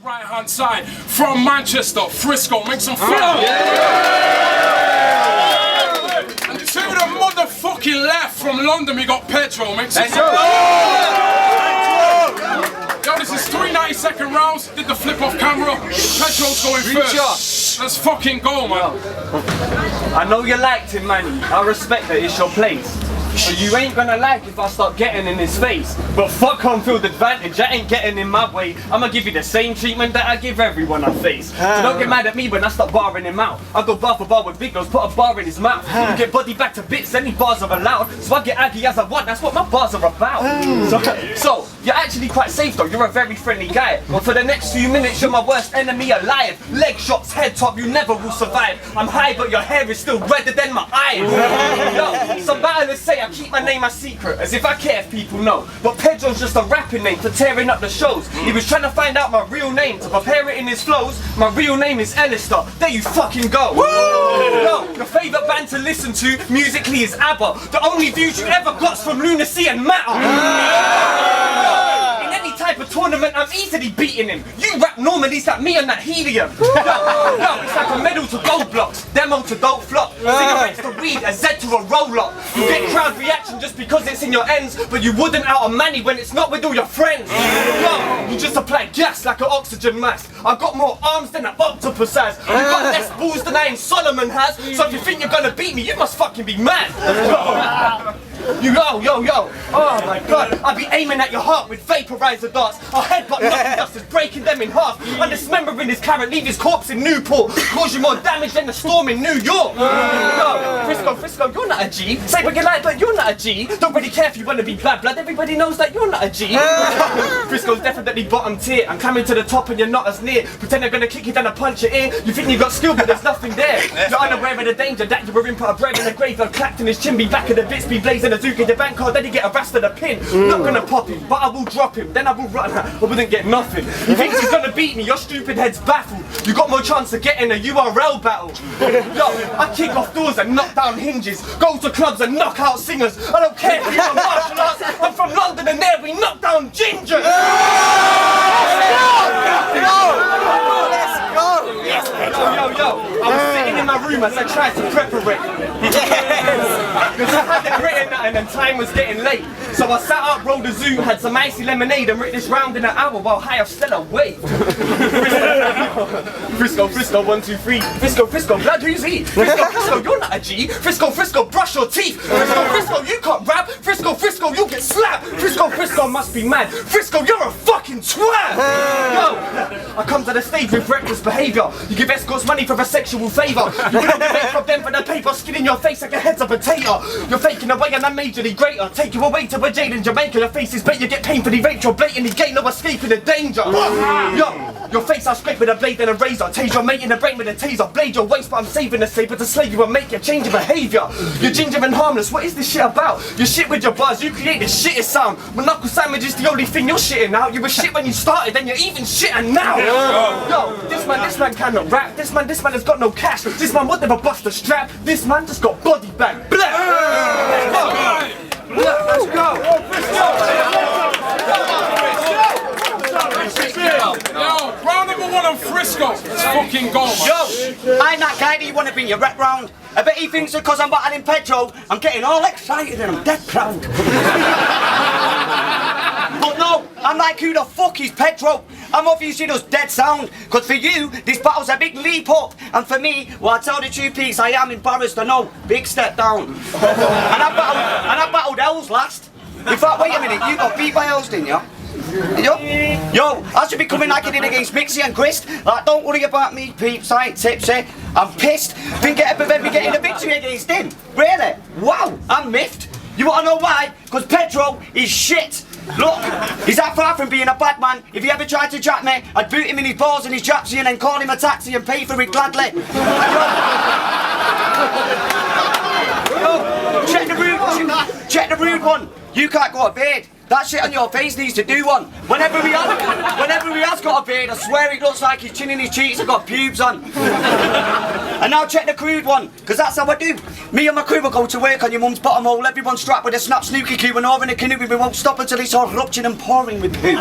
right hand side from Manchester, FRISKO. Make some fun. And to the motherfucking left from London, we got Pedro. Make some fun. Yo, this is 3 90-second rounds. Did the flip off camera. Pedro's going first. Let's fucking go, man. I know you liked him, man. I respect that it's your place. But you ain't gonna like if I start getting in his face. But fuck home field advantage, I ain't getting in my way. I'ma give you the same treatment that I give everyone I face. So don't get mad at me when I start barring him out. I go bar for bar with big girls, put a bar in his mouth. You get body back to bits, any bars are allowed. So I get aggy as I want, that's what my bars are about. So you're actually quite safe though, you're a very friendly guy. But for the next few minutes, you're my worst enemy alive. Leg shots, head top, you never will survive. I'm high but your hair is still redder than my eyes. Yo, some battlers say I keep my name a secret, as if I care if people know. But Pedro's just a rapping name for tearing up the shows. He was trying to find out my real name to prepare it in his flows. My real name is Alistair. There you fucking go. Yo, your favourite band to listen to musically is ABBA. The only views you ever got's from Lunacy and Matter. In any type of tournament, I'm easily beating him. You rap normally, it's like me and that helium. Yo, it's like a medal to gold blocks, demo to dope flop, cigarettes to weed, a Z to a roll-up. You get crowd reaction just because it's in your ends, but you wouldn't out of money when it's not with all your friends. Yo, you just apply gas like an oxygen mask. I've got more arms than an octopus has. You got less balls than Iron Solomon has. So if you think you're gonna beat me, you must fucking be mad. Yo. Oh my god, I'll be aiming at your heart with vaporizer darts. I'll headbutt nothing dust is breaking them in half. I'm dismembering his carrot, leave his corpse in Newport. Cause you more damage than the storm in New York. Yo, FRISKO, you're not a G. Say what you like, but you're not a G. Don't really care if you wanna be bad blood, everybody knows that you're not a G. FRISKO's definitely bottom tier. I'm coming to the top and you're not as near. Pretend I'm gonna kick you down and punch your ear. You think you got skill, but there's nothing there. You're unaware of the danger that you were in, put a bread in the graveyard, clapped in his chin, be back of the bits, be blazing a zook in the bank card, then he get a rest of the pin. Not gonna pop him, but I will drop him, then I will run. I wouldn't get nothing. He thinks he's gonna beat me, your stupid head's baffled. You got more chance of getting a URL battle. Yo, I kick off doors and knock down hinges, go to clubs and knock out singers. I don't care if you're from martial arts, I'm from London and there we knock down gingers. Yo, I was sitting in my room as I tried to preparate. Because I had it written and then time was getting late. So I sat up, rolled a zoo, had some icy lemonade and writ this round in an hour while high off Stella waved. FRISKO, 1, 2, 3. FRISKO, blood, who's he? FRISKO, you're not a G. FRISKO, brush your teeth. FRISKO, you can't rap. FRISKO, you get slapped. FRISKO must be mad. FRISKO, you're a fucking twat. Yo, I come to the stage with reckless behaviour. You give escorts money for a sexual favour. You wouldn't get from them for the paper, skin in your face like a head's a potato. You're faking away and I'm majorly greater. Take you away to a jail in Jamaica. Your face is bait, you get painfully raped. You're blatantly gay, no escaping the danger. Yo, your face I'll scrape with a blade and a razor. Tase your mate in the brain with a taser. Blade your waist, but I'm saving the saber to slay you and make you change your behaviour. You're ginger and harmless, what is this shit about? You shit with your bars, you create the shittest sound. When knuckle sandwich is the only thing you're shitting out. You were shit when you started, then you're even shitter now. Yo, this man cannot rap. This man has got no cash. This man would never bust a strap. This man just got body bag. Let's go. Yo, round number 1 on FRISKO. Let's fucking go, man. Yo, I'm that guy that you want to bring your rep round. I bet he thinks that because I'm battling Pedro, I'm getting all excited and I'm dead proud. But no, I'm like, who the fuck is Pedro? I'm obviously just dead sound. Because for you, this battle's a big leap up. And for me, well, I tell the two peaks, I am embarrassed. I know, big step down. and I battled Els last. In fact, wait a minute, you got beat by Els, didn't you? Yo, I should be coming like I did against Mixie and Grist. Like, don't worry about me, peeps, I ain't tipsy. I'm pissed. Think it ever me getting a victory against him. Really? Wow, I'm miffed. You want to know why? Because Pedro is shit. Look, he's that far from being a bad man. If he ever tried to jack me, I'd boot him in his balls and his japsy and then call him a taxi and pay for it gladly. Yo, check the rude one. You can't go to bed. That shit on your face needs to do one. Whenever he has got a beard, I swear it looks like his chin and his cheeks have got pubes on. And now check the crude one, because that's how I do. Me and my crew will go to work on your mum's bottom hole, everyone strapped with a snap snooky cue and over in a canoe. We won't stop until it's all ruptured and pouring with poo.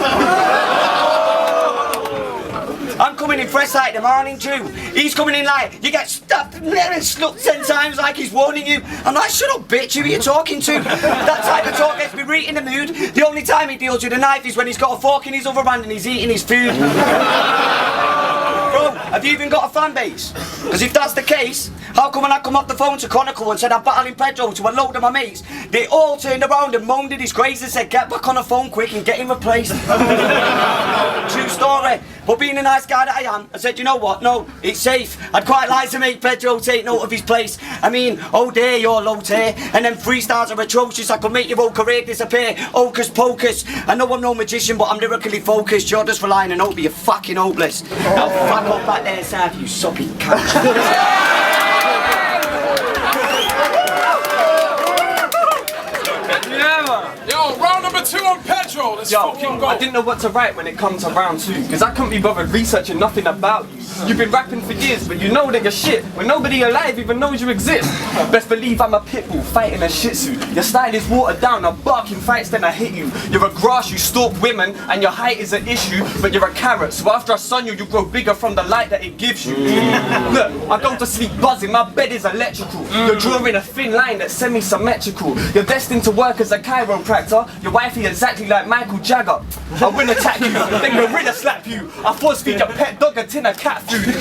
coming in fresh like the morning dew. He's coming in like, you get stuffed and snuck 10 times like he's warning you. I'm like, shut up bitch, who are you talking to? That type of talk gets me right in the mood. The only time he deals with a knife is when he's got a fork in his other hand and he's eating his food. Bro, have you even got a fan base? Because if that's the case, how come when I come off the phone to Chronicle and said I'm battling Pedro to a load of my mates, they all turned around and moaned in disgrace and said get back on the phone quick and get him replaced. True story. But being a nice guy that I am, I said, you know what, no, it's safe. I'd quite like to make Pedro take note of his place. I mean, oh dear, you're low tier, and them 3 stars are atrocious. I could make your whole career disappear. Hocus pocus. I know I'm no magician, but I'm lyrically focused. You're just relying on hope, you're fucking hopeless. Now fuck off back there, Sav, you sucky cunt. Yo, round number 2 on Pedro. Let's fucking go. I didn't know what to write when it comes to round 2, because I couldn't be bothered researching nothing about you. You've been rapping for years, but you know that you're shit when nobody alive even knows you exist. Best believe I'm a pit bull fighting a shih tzu. Your style is watered down, I bark in fights then I hit you. You're a grass, you stalk women, and your height is an issue, but you're a carrot, so after I sun you, you grow bigger from the light that it gives you. Look, I go to sleep buzzing, my bed is electrical. You're drawing a thin line that's semi-symmetrical. You're destined to work as a chiropractor. Your wifey exactly like Michael Jagger. I will attack you, then gorilla slap you. I force feed your pet dog a tin of cat food.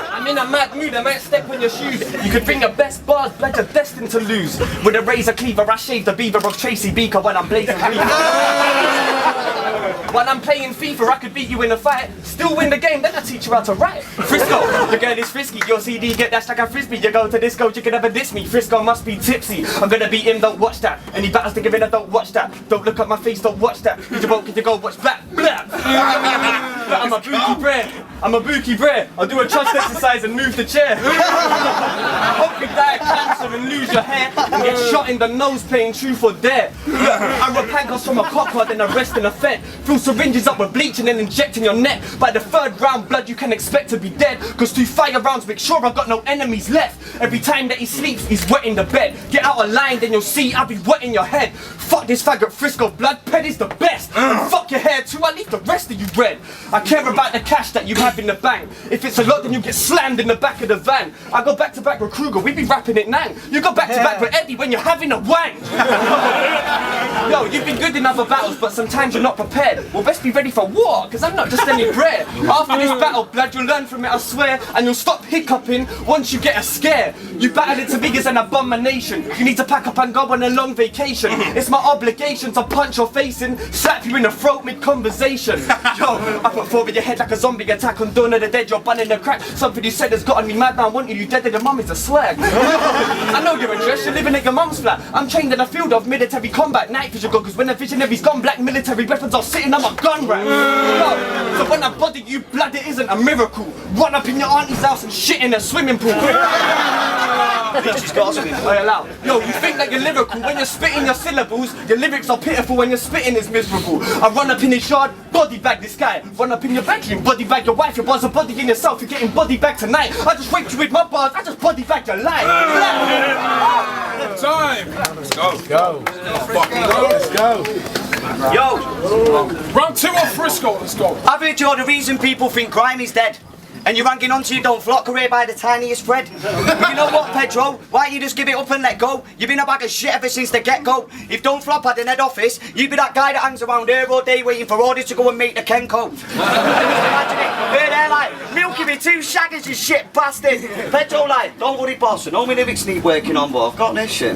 I'm in a mad mood, I might step on your shoes. You could bring your best bars, but you're destined to lose. With a razor cleaver, I shave the beaver of Tracy Beaker when I'm blazing While I'm playing FIFA, I could beat you in a fight. Still win the game, then I teach you how to write. FRISKO, your girl is frisky. Your CD get dashed like a frisbee. You go to disco, you can never diss me. FRISKO must be tipsy. I'm gonna beat him, don't watch that. Any battles to give in, don't watch that. Don't look at my face, don't watch that. Cause you won't get to go watch black. But I'm a bookie bread. I'm a bookie bread. I'll do a trust exercise and move the chair. I hope you die of cancer and lose your hair and get shot in the nose playing truth or dare. I rub handcuffs from a copper, then arrest in a fed. Fill syringes up with bleach and then inject in your neck. By the 3rd round, blood you can expect to be dead. Cause 2 fire rounds make sure I've got no enemies left. Every time that he sleeps, he's wet in the bed. Get out of line, then you'll see I'll be wet in your head. Fuck this faggot FRISKO, blood ped is the best. And fuck your hair too, I leave the rest of you red. I care about the cash that you have in the bank. If it's a lot, then you get slammed in the back of the van. I go back to back with Kruger, we be rapping it nang. You go back to back with Eddie when you're having a wang. Yo, you've been good in other battles, but sometimes you're not prepared. Well, best be ready for war, cause I'm not just any bread. After this battle, blood, you'll learn from it, I swear. And you'll stop hiccuping once you get a scare. You battled it to me as an abomination. You need to pack up and go on a long vacation. It's my obligation to punch your face in, slap you in the throat mid-conversation. Yo, I put 4 in your head like a zombie attack on Dawn of the Dead. You're bunning the crack. Something you said has gotten me mad now. I want you dead and the mum is a slag. I know you're a dress, you're living at your mum's flat. I'm trained in a field of military combat, night vision goggles. When the visionary's gone black, military weapons are sitting on my gun rack. So when I body you, blood, it isn't a miracle. Run up in your auntie's house and shit in a swimming pool. Yo, you think that you're lyrical when you're spitting your syllables. Your lyrics are pitiful when you're spitting is miserable. I run up in his yard, body bag this guy. Run up in your bedroom, body bag your wife. Your boss a body in yourself, you're getting body bag tonight. I just raped you with my bars, I just body bag your life. Time. Let's go. Go. Let's go. Yo, Round 2 on FRISKO. Let's go. I've heard you're the reason people think crime is dead. And you're hanging on to your don't flock career by the tiniest thread. But you know what, Pedro? Why don't you just give it up and let go? You've been a bag of shit ever since the get-go. If Don't Flop had an head office, you'd be that guy that hangs around here all day waiting for orders to go and make the Kenko. Imagine it, here they're like, milking me 2 shaggers, you shit bastard. Pedro like, don't worry boss, I know my lyrics need working on, but I've got this shit.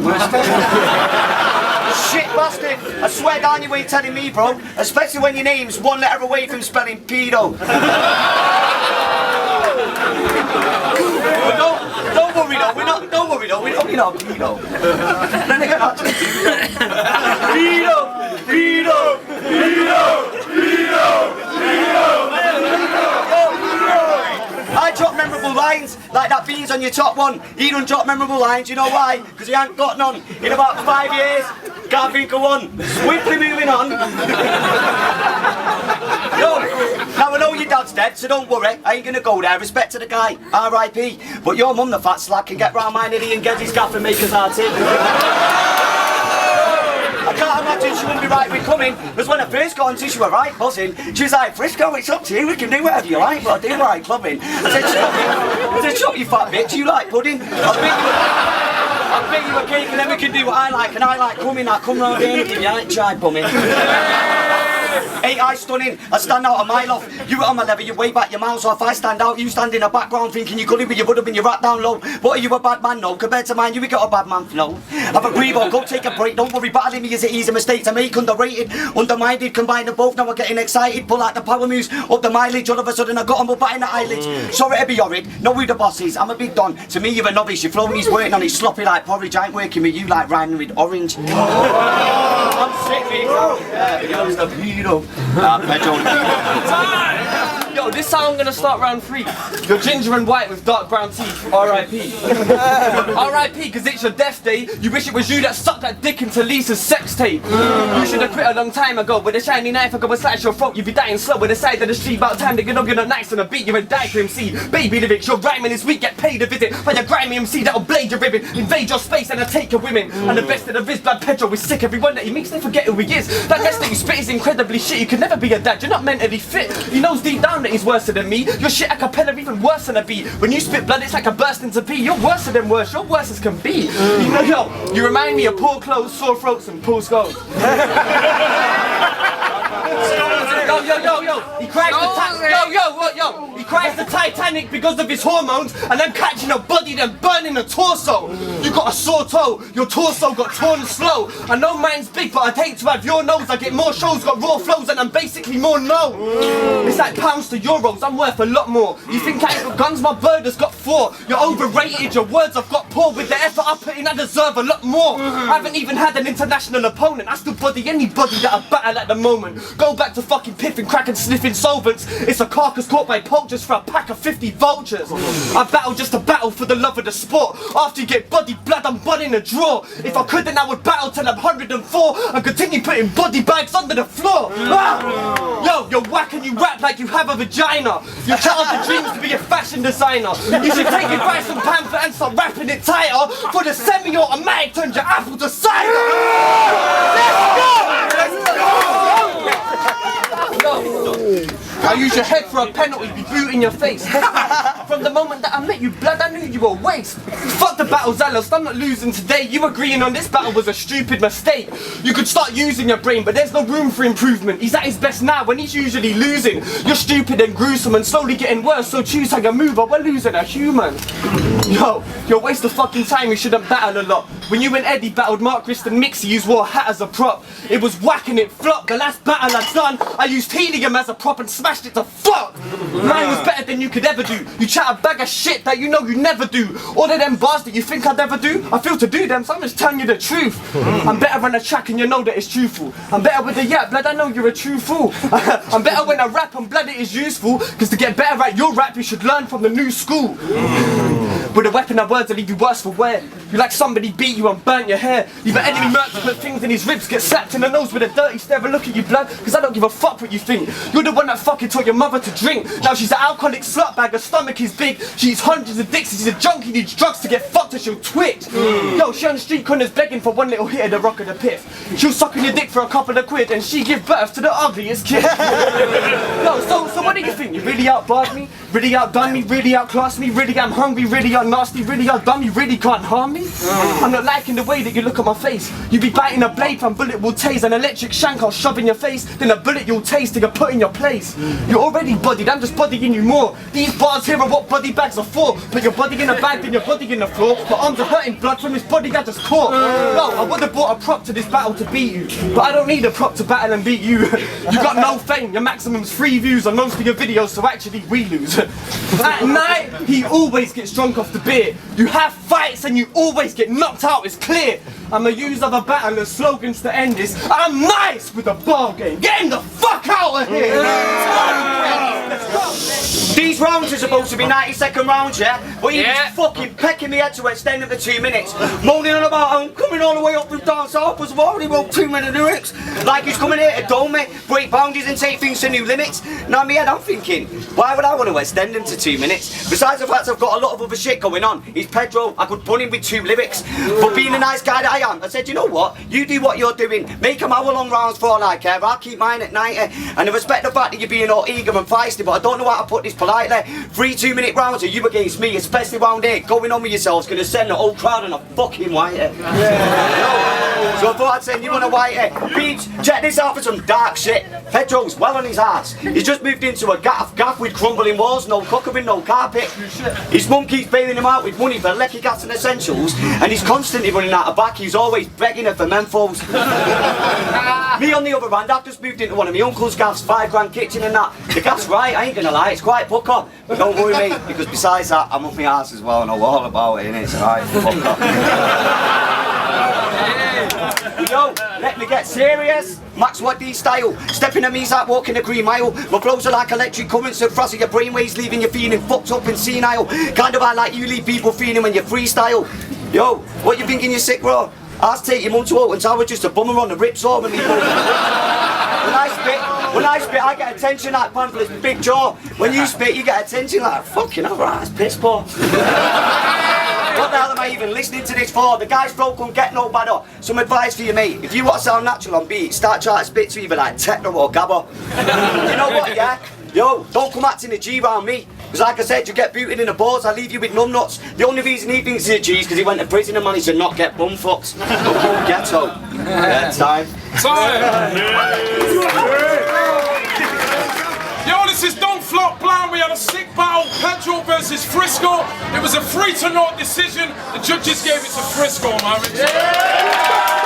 Shit bastard, I swear down you ain't telling me, bro. Especially when your name's 1 letter away from spelling pedo. But don't worry though, don't worry though, we're not pedo. Then again, I drop memorable lines, like that beans on your top one. He don't drop memorable lines, you know why? Because he ain't got none. In about 5 years, can't think of one. Swiftly moving on. Yo, now I know your dad's dead, so don't worry, I ain't gonna go there. Respect to the guy, R.I.P. But your mum, the fat slack, can get round my niddy and get his gaff and make us our tea. I can't imagine she wouldn't be right with coming. Because when I first got into, she was right buzzing. She was like, Frisco, it's up to you. We can do whatever you like, but I do like clubbing. I said, shut you fat bitch. You like pudding? I'll bake you a cake and then we can do what I like. And I like coming. I come round here and give you a chai bumming. Ain't I stunning? I stand out a mile off. You on my level, you way back your mouth off. I stand out, you stand in the background thinking you're good with your butt up and you rat down low. But are you a bad man? No. Compared to mine, you got a bad man flow. Have a breathe or go take a break. Don't worry, battling me is an easy mistake to make. Underrated, undermined, combine them both. Now I'm getting excited. Pull out the power moves, up the mileage. All of a sudden I got them up batting the eyelids. Sorry to be horrid, know who the boss is. I'm a big don. To me, you're a novice. Your flow needs working on it. Sloppy like porridge. I ain't working with you like rhyming with orange. I'm sick, mate. Yo's the Pedro. Pedro. Yo, this is how I'm gonna start round 3. You're ginger and white with dark brown teeth. R.I.P. R.I.P. because it's your death day. You wish it was you that sucked that dick into Lisa's sex tape. You should have quit a long time ago. With a shiny knife I go and slash your throat. You'd be dying slow with the side of the street. About time to get on nice on a beat. You're a die for MC. Baby lyrics, your rhyming this week. Get paid a visit by your grimy MC that'll blade your ribbon. Invade your space and I'll take your women. And the best of the biz blood Pedro is sick. Everyone that he makes they forget who he is. That mess that you spit is incredibly shit. You can never be a dad. You're not mentally fit. He knows deep down that he's worse than me. Your shit a cappella even worse than a beat. When you spit blood it's like a burst into pee. You're worse than worse. You're worse as can be. You know, yo, you remind me of poor clothes, sore throats and poor skulls. Yo, he cries he cries the Titanic because of his hormones and I'm catching a body then burning a torso. You got a sore toe, your torso got torn slow. I know mine's big but I'd hate to have your nose. I get more shows, got raw flows and I'm basically more known. It's like pounds to euros, I'm worth a lot more. You think I ain't got guns, my bird has got 4. You're overrated, your words I've got poor. With the effort I put in I deserve a lot more. I haven't even had an international opponent. I still body anybody that I battle at the moment. Go back to fucking piffing, crack and sniffing solvents. It's a carcass caught by poachers for a pack of 50 vultures. I battle just to battle for the love of the sport. After you get body blood, I'm bunning a draw. If I could then I would battle till I'm 104 and continue putting body bags under the floor. Yo, you're whack and you rap like you have a vagina. Your childhood dreams to be a fashion designer. You should take advice from Pamphlet and start rapping it tighter. For the semi-automatic turns your apple to cider. Let's go! I use your head for a penalty, be boot in your face. From the moment that I met you, blood, I knew you were a waste. Fuck the battles I lost, I'm not losing today. You agreeing on this battle was a stupid mistake. You could start using your brain, but there's no room for improvement. He's at his best now when he's usually losing. You're stupid and gruesome and slowly getting worse, so choose how you move or we're losing a human. Yo, you're a waste of fucking time, you shouldn't battle a lot. When you and Eddie battled Mark, Chris and Mixie, you wore a hat as a prop. It was whack and it flopped. The last battle I'd done, I used helium as a prop and smashed it to fuck. Mine was better than you could ever do. You chat a bag of shit that you know you never do. All of them bars that you think I'd ever do, I feel to do them, so I'm just telling you the truth. I'm better on a track and you know that it's truthful. I'm better with the yap, blood, I know you're a true fool. I'm better when I rap and blood it is useful. Cause to get better at your rap you should learn from the new school. With a weapon of words I leave you worse for wear. You like somebody beat you and burnt your hair. You've an enemy merc to put things in his ribs, get slapped in the nose with a dirty stare and look at you blood. Cause I don't give a fuck what you think. You're the one that fucking taught your mother to drink. Now she's an alcoholic slut bag, her stomach is big. She eats hundreds of dicks, she's a junkie, needs drugs to get fucked or she'll twitch. Yo, she on the street corners begging for one little hit of the rock of the piff. She'll suck on your dick for a couple of quid and she give birth to the ugliest kid. Yo, so what do you think? You really outbarred me? Really outdone me? Really outclassed me? Really I'm hungry? Really I'm nasty? Really outdone me? Really can't harm me? I'm not liking the way that you look at my face. You be biting a blade from bullet will tase, an electric shank I'll shove in your face, then a bullet you'll taste to get put in your place. You're already bodied, I'm just bodying you more. These bars here are what body bags are for. Put your body in a bag, then your body in the floor. My arms are hurting, blood from this body I just caught. No, I would have brought a prop to this battle to beat you, but I don't need a prop to battle and beat you. You got no fame, your maximum's 3 views on most of your videos, so actually we lose. At night, he always gets drunk off the beer. You have fights and you always get knocked out, it's clear. I'ma use other battlers' slogans to end this. I'm nice with a ball game. Get him the fuck out of here! Let's go. These rounds are supposed supposed to be 90-second rounds, yeah? But he was fucking pecking me head to extend them to 2 minutes. Moaning on about I'm coming all the way up from down south because I've already wrote 2-minute lyrics. Like he's coming here to dome me, break boundaries and take things to new limits. Now in my head I'm thinking, why would I want to extend them to 2 minutes? Besides the fact I've got a lot of other shit going on. He's Pedro, I could bun him with 2 lyrics. But being the nice guy that I am, I said, you know what? You do what you're doing. Make them hour-long rounds for all I care. I'll keep mine at 90. And I respect the fact that you're being all eager and feisty, but I don't know how to put this politely. 3 2-minute rounds are you against me, especially round here. Going on with yourselves gonna send the whole crowd on a fucking whitey. So I thought I'd send you on a whitey. Peeps, check this out for some dark shit. Pedro's well on his arse. He's just moved into a gaff with crumbling walls, no cooker and no carpet. His mum keeps bailing him out with money for lecky gas and essentials, and he's constantly running out of back. He's always begging her for menthos. Me on the other hand, I've just moved into one of my uncle's gaffs, 5 grand kitchen and that. The gaff's right, I ain't gonna lie, it's quite pucker. But don't worry me, because besides that, I'm up my arse as well, and I know all about it, innit? It's alright, fucker. Yo, let me get serious. Max Waddy style. Stepping at me's like walking a green mile. My flows are like electric currents that frazzle your brainwaves, leaving you feeling fucked up and senile. Kind of like you leave people feeling when you freestyle. Yo, what you thinking you're sick, bro? I'll take your mum to Oakland Tower just a bummer on the rip saw when we go. When I spit, I get attention like Panther's big jaw. When you spit, you get attention like fucking alright, that's piss poor. What the hell am I even listening to this for? The guy's flow couldn't get no better. Some advice for you, mate. If you want to sound natural on beat, start trying to spit to either like techno or gabba. You know what, yeah? Yo, don't come acting a G round me. Because like I said, you get booted in the balls, I leave you with numb nuts. The only reason he thinks he's a G is because he went to prison and managed to not get bum fucks. Go ghetto. Yeah, time. Yo, this is Don't Flop Blind. We had a sick battle, Pedro versus FRISKO. It was a 3-0 decision. The judges gave it to FRISKO, man.